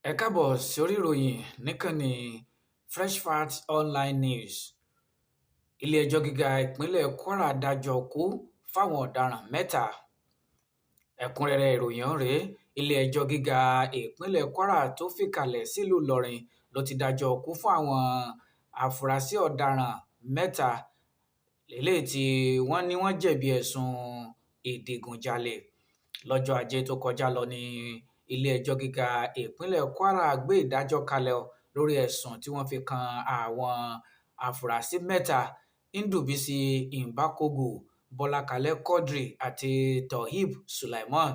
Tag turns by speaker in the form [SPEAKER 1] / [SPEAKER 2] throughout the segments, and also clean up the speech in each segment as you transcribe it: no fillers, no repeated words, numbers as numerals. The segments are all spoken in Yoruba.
[SPEAKER 1] Ẹ káàbọ̀ sórí ìròyìn níkànnì Fresh Facts Online News. Ilé-ẹjọ́ gíga ìpínlẹ̀ Kwara dájọ́ kú fáwọn ọ̀daràn mẹ́ta. Ẹ̀kúnrẹ́rẹ́ ìròyìn ọ̀hún rèé. Ilé-ẹjọ́ gíga ìpínlẹ̀ Kwara tó fìkàlẹ̀ sílùú Ìlọrin ló ti dájọ́ kú fún àwọn afurasí ọ̀daràn mẹ́ta eléyìí tí wọ́n ní wọ́n jẹ̀bi ẹ̀sùn ìdigunjalè. Lọ́jọ́ Ajé tó kọjá lọ ní ilé-ẹjọ́ gíga ìpínlẹ̀ Kwara gbé ìdájọ́ kalẹ̀ lórí ẹ̀sùn tí wọ́n fi kan àwọn afurasí mẹ́ta Ndúbísí Ìmbákògù, Bọ́lákalẹ́ Quadri àti Toheeb Sulaiman.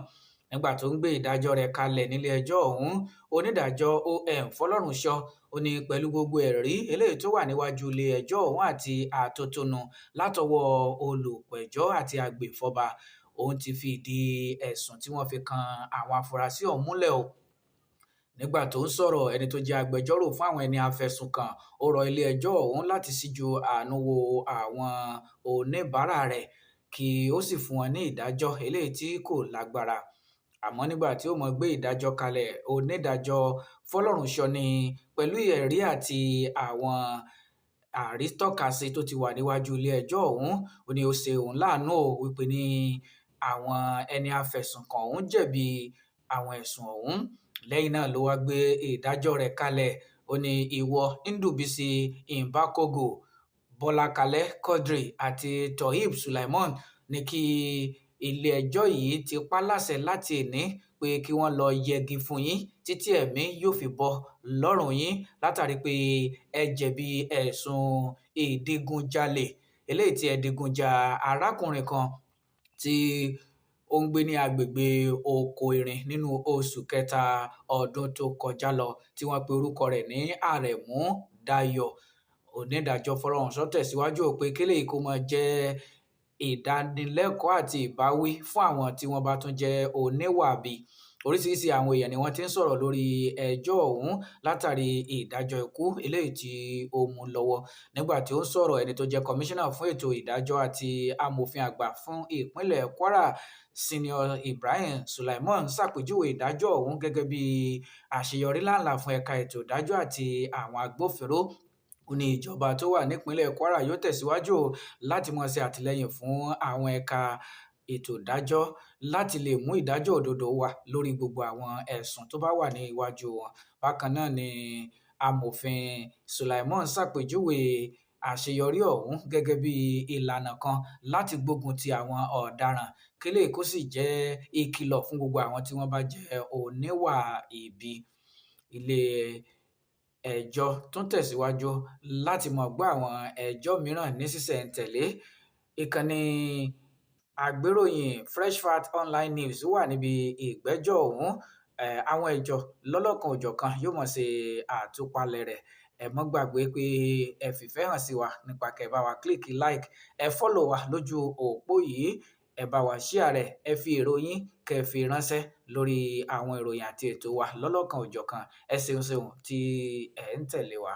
[SPEAKER 1] Nígbà tó ń gbé ìdájọ́ rẹ̀ kalẹ̀ nílé-ẹjọ́ ọ̀hún, onídàájọ́ O.M. Fọlọ́runṣọ́ ó ní pẹ̀lú gbogbo ẹ̀rí eléyìí tó wà níwájú ilé-ẹjọ́ ọ̀hún àti àtótónu látọwọ́ olùpẹ̀jọ́ àti agbèfọ́ba, òun ti fi ìdí ẹ̀sùn tí wọ́n fi kan àwọn afurasí ọ̀hún múlẹ̀ o. Nígbà tó ń sọ̀rọ̀, ẹni tó jẹ́ agbẹjọ́rò fún àwọn ẹni afẹ̀sùnkàn ó rọ ilé-ẹjọ́ ọ̀hún láti ṣíjú àánú wo àwọn oníbàárà rẹ̀ kí ó sì fún wọn ní ìdájọ́ eléyìí tí kò lágbára. Àmọ́ nígbà tí ó mọ̀ gbé ìdájọ́ kalẹ̀, onídàájọ́ Fọlọ́runṣọ́ ní pẹ̀lú ẹ̀rí àti àwọn àrítọ́kasí tó ti wà níwájú ilé-ẹjọ́ ọ̀hún, ó ní ó ṣe òun láàánú wípé ní àwọn ẹni afẹ̀sùnkàn ọ̀hún jẹ̀bi àwọn ẹ̀sùn ọ̀hún. Lẹ́yìn náà ló wá gbé ìdájọ́ rẹ̀ kalẹ̀. Ó ní ìwọ Ndúbísí Ìmbákògù, Bọ́lákalẹ́ Quadri àti Toheeb Sulaiman ní kí ilé-ẹjọ́ yìí ti pa láṣẹ láti ìní pé kí wọ́n lọ yẹgi fún yín títí ẹ̀mí yóò fi bọ́ lọ́rùn yín látàrí pé ẹ jẹ̀bi ẹ̀sùn ìdigunjalè eléyìí tí ẹ digunja arákùnrin kan tí ó ń gbé ní agbègbè Oko Irin nínú oṣù kẹta ọdún tó kọjá lọ tí wọ́n pe orúkọ rẹ̀ ní Àrẹ̀mú Dayọ̀. Onídàájọ́ Fọlọ́runṣọ́ tẹ̀síwájú pé kéléyìí kó máa jẹ́ ìdánilẹ́kọ̀ọ́ àti ìbáwí fún àwọn tí wọ́n bá tún jẹ́ oníwàbí. Oríṣiríṣi àwọn èèyàn ni wọ́n ti ń sọ̀rọ̀ lórí ẹjọ́ ọ̀hún látàrí ìdájọ́ ikú eléyìí tí ó mú lọ́wọ́. Nígbà tí ó ń sọ̀rọ̀, ẹni tó jẹ́ kọmíṣánná fún ètò ìdájọ́ àti amòfin àgbà fún ìpínlẹ̀ Kwara, Senior Ibrahim Sulaiman ṣàpèjúwe ìdájọ́ ọ̀hún gẹ́gẹ́ bí àṣeyọrí ńláǹlà fún ẹ̀ka ètò ìdájọ́ àti àwọn agbófinró. Ó ní ìjọba tó wà nípínlẹ̀ Kwara yóò tẹ̀síwájú láti máa ṣe àtìlẹ́yìn fún àwọn ẹ̀ka ètò ìdájọ́ láti lè mú ìdájọ́ òdodo wá lórí gbogbo àwọn ẹ̀sùn tó bá wà ní iwájú wọn. Bákan náà ni amòfin Sulaiman ṣàpèjúwe àṣeyọrí ọ̀hún gẹ́gẹ́ bí ìlànà kan láti gbógun ti àwọn ọ̀daràn kéléyìí kó sì jẹ́ ìkìlọ̀ fún gbogbo àwọn tí wọ́n bá jẹ́ oníwà ibi. Ilé-ẹjọ́ tún tẹ̀síwájú láti máa gbọ́ àwọn ẹjọ́ mìíràn ní ṣísẹ̀ntẹ̀lé. Ìkànnì agbéròyìn Fresh Facts Online News wà níbi ìgbẹ́jọ́ ọ̀hún. Àwọn ìjọ lọ́lọ́kan òjọ̀kan yóò máa ṣe àtúpalẹ̀ rẹ̀. Ẹ má gbàgbé pé ẹ fìfẹ́ hàn sí wa nípa kẹ́ bá wa click like, ẹ follow wa lójú òpó yìí, ẹ bá wa share rẹ̀, ẹ fi èrò yín kẹ́ fi ránṣẹ́ lórí àwọn ìròyìn àti ètò wa lọ́lọ́kan òjọ̀kan. Ẹ ṣeun tí ẹ ń tẹ̀lé wa.